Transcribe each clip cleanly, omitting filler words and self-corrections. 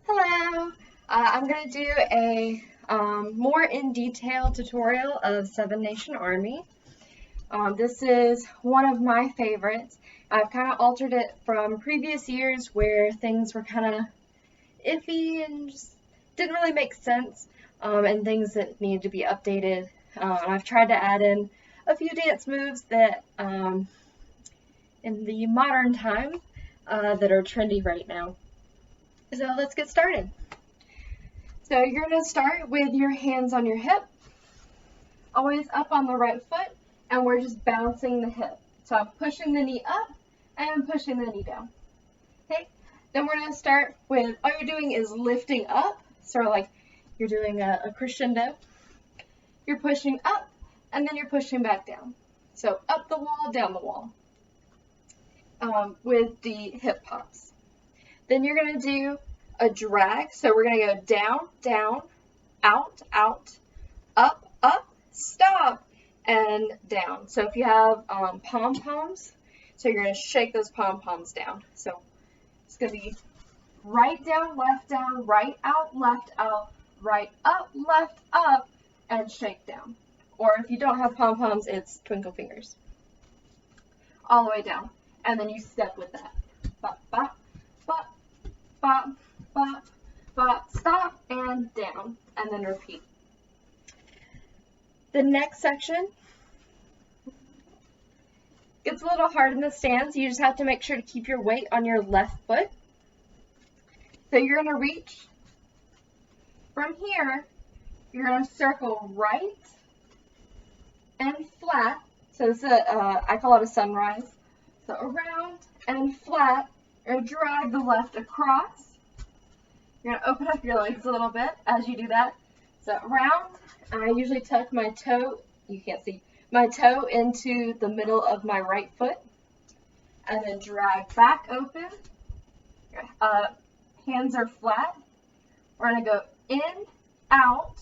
Hello! I'm going to do a more in detail tutorial of Seven Nation Army. This is one of my favorites. I've kind of altered it from previous years where things were kind of iffy and just didn't really make sense, and things that needed to be updated. I've tried to add in a few dance moves that in the modern time that are trendy right now. So let's get started. So you're going to start with your hands on your hip, always up on the right foot, and we're just bouncing the hip. So I'm pushing the knee up and pushing the knee down. Okay, then we're going to start with, all you're doing is lifting up, sort of like you're doing a crescendo. You're pushing up, and then you're pushing back down. So up the wall, down the wall, with the hip pops. Then you're going to do a drag. So we're going to go down, down, out, out, up, up, stop, and down. So if you have pom-poms, so you're going to shake those pom-poms down. So it's going to be right down, right out, right up, left up, and shake down. Or if you don't have pom-poms, it's twinkle fingers. All the way down. And then you step with that. Bop, bop, bop, bop, bop, bop, stop, and down. And then repeat. The next section gets a little hard in the stands. You just have to make sure to keep your weight on your left foot. So you're going to reach from here. You're going to circle right and flat. So this is I call it a sunrise. So around and flat. You're going to drag the left across. You're going to open up your legs a little bit as you do that. So around, I usually tuck my toe, you can't see, my toe into the middle of my right foot. And then drag back open. Hands are flat. We're going to go in, out,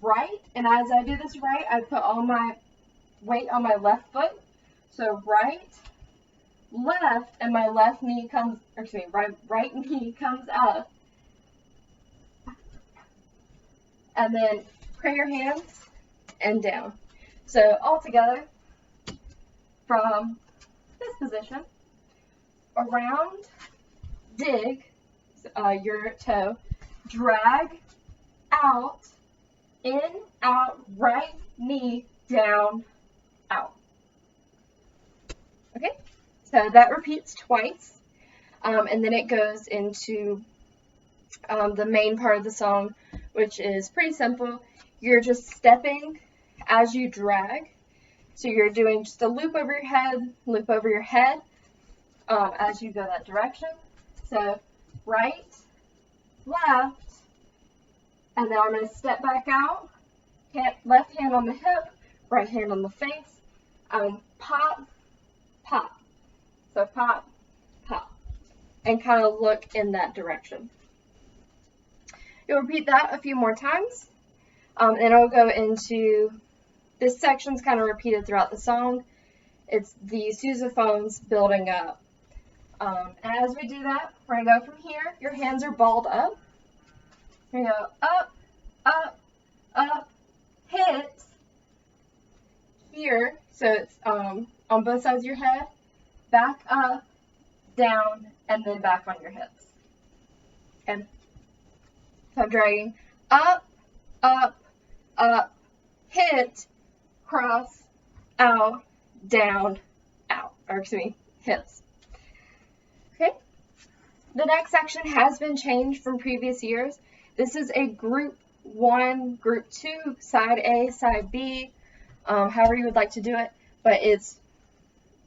right. And as I do this right, I put all my weight on my left foot. So right, left, and my left knee comes, or excuse me, right knee comes up. And then pray your hands and down. So all together from this position, around, dig your toe, drag, out, in, out, right knee, down, out. Okay, so that repeats twice, and then it goes into the main part of the song, which is pretty simple. You're just stepping as you drag. So you're doing just a loop over your head, as you go that direction. So right, left, and then I'm going to step back out. Left hand on the hip, right hand on the face. Pop, pop. So pop, pop. And kind of look in that direction. You'll repeat that a few more times. And it'll go into, this section's kind of repeated throughout the song. It's the sousaphones building up. And as we do that, we're going to go from here. Your hands are balled up. We're going to go up, up, up, hit here. So it's on both sides of your head. Back up, down, and then back on your hips. Okay. So I'm dragging up, up, up, hit, cross, out, down, out. Or excuse me, hips. Okay. The next section has been changed from previous years. This is a group 1, group 2, side A, side B, however you would like to do it, but it's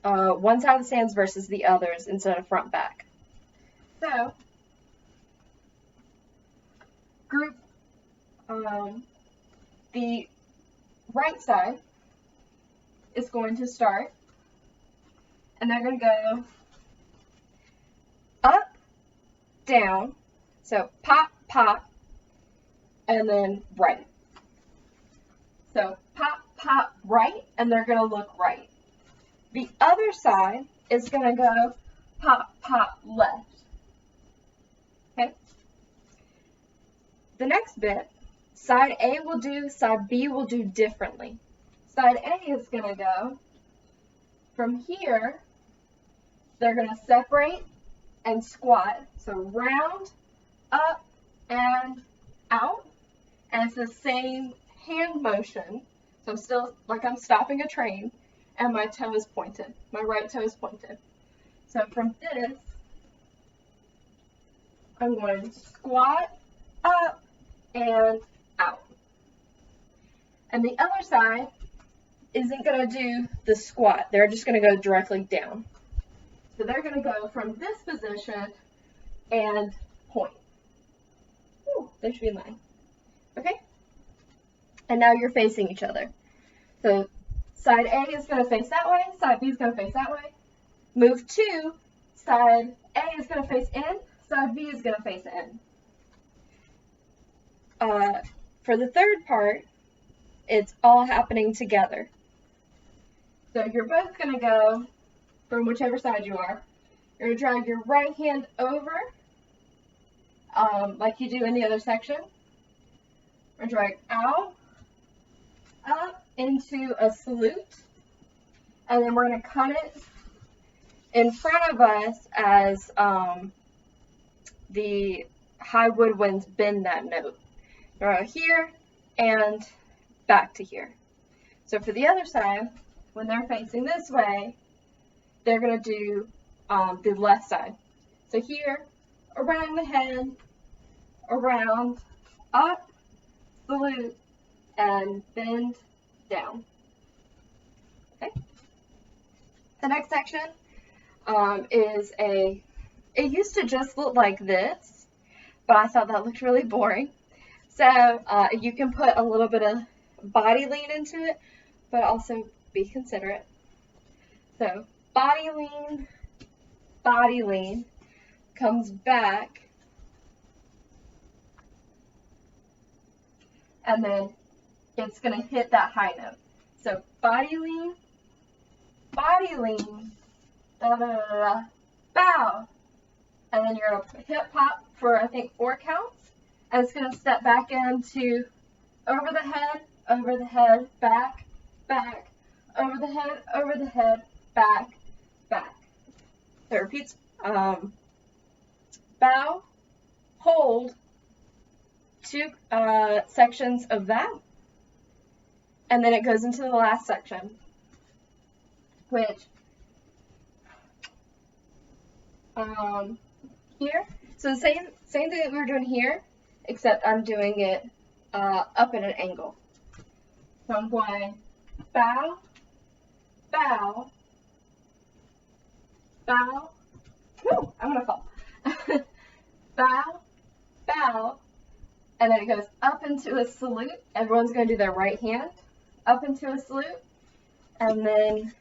one side of the stands versus the others instead of front back. So, group, the right side is going to start, and they're going to go up, down, so pop, pop, and then right. So pop, pop, right, and they're going to look right. The other side is going to go pop, pop, left. Okay? The next bit, side A will do, side B will do differently. Side A is going to go from here, they're going to separate and squat. So round, up, and out. And it's the same hand motion. So I'm still, like I'm stopping a train, and my toe is pointed. My right toe is pointed. So from this, I'm going to squat, up, and out. And the other side isn't going to do the squat. They're just going to go directly down. So they're going to go from this position and point. Ooh, they should be in line. Okay? And now you're facing each other. So side A is going to face that way, side B is going to face that way. Move 2, side A is going to face in, side V is going to face in. For the third part, it's all happening together. So you're both going to go from whichever side you are. You're going to drag your right hand over, like you do in the other section. We're going to drag out, up into a salute, and then we're going to cut it in front of us as the high woodwinds bend that note. Right here and back to here. So for the other side, when they're facing this way, they're going to do the left side. So here, around the head, around, up, salute, and bend down. Okay. The next section is it used to just look like this, but I thought that looked really boring. So you can put a little bit of body lean into it, but also be considerate. So body lean, comes back, and then it's going to hit that high note. So body lean, da da da da, bow, and then you're going to hip hop for I think 4 counts. And it's going to step back into over the head, back, back, over the head, back, back. So it repeats, bow, hold, 2 sections of that, and then it goes into the last section, which, here, so the same thing that we were doing here, except I'm doing it up at an angle. So I'm going bow, bow, bow, whoo, I'm gonna fall. Bow, bow, and then it goes up into a salute. Everyone's gonna do their right hand up into a salute, and then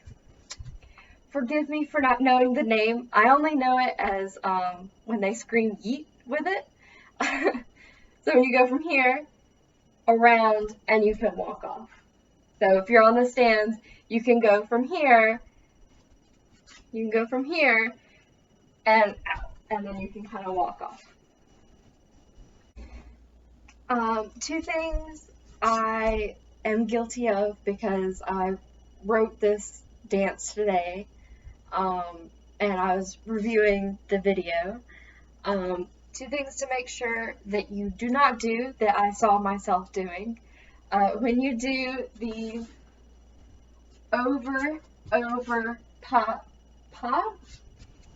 forgive me for not knowing the name. I only know it as when they scream yeet with it. So when you go from here, around, and you can walk off. So if you're on the stands, you can go from here, and out, and then you can kind of walk off. 2 things I am guilty of because I wrote this dance today, and I was reviewing the video. 2 things to make sure that you do not do that I saw myself doing. When you do the over, pop, pop,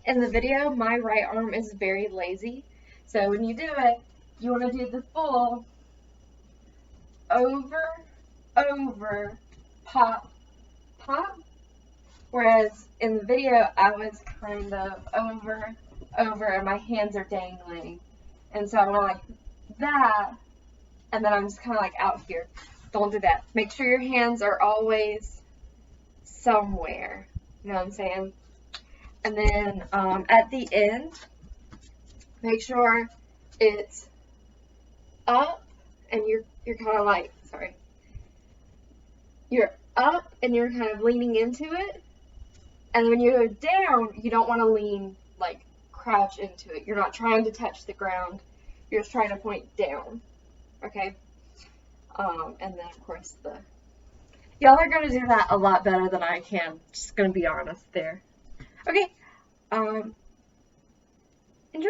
in the video, my right arm is very lazy. So when you do it, you want to do the full over, pop, pop. Whereas in the video, I was kind of over, and my hands are dangling. And so I went like that, and then I'm just kind of like out here. Don't do that. Make sure your hands are always somewhere. You know what I'm saying? And then at the end, make sure it's up, and you're kind of like, sorry. You're up, and you're kind of leaning into it. And when you go down, you don't want to lean, like, crouch into it. You're not trying to touch the ground. You're just trying to point down. Okay? And then, of course, y'all are going to do that a lot better than I can. Just going to be honest there. Okay. Enjoy.